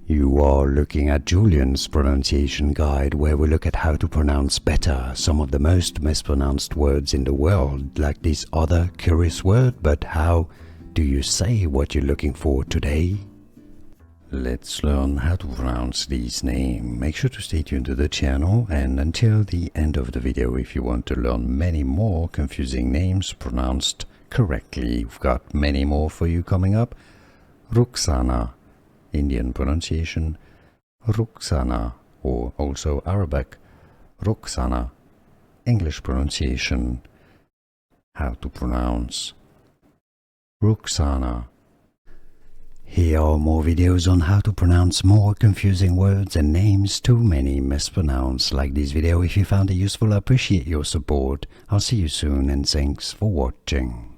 You are looking at Julian's pronunciation guide, where we look at how to pronounce better some of the most mispronounced words in the world, like this other curious word. But how do you say what you're looking for today? Let's learn how to pronounce these names. Make sure to stay tuned to the channel and until the end of the video if you want to learn many more confusing names pronounced correctly. We've got many more for you coming up. Ruksana, Indian pronunciation, Ruksana, or also Arabic, Ruksana, English pronunciation. How to pronounce Ruksana. Here are more videos on how to pronounce more confusing words and names too many mispronounced. Like this video if you found it useful. I appreciate your support. I'll see you soon and thanks for watching.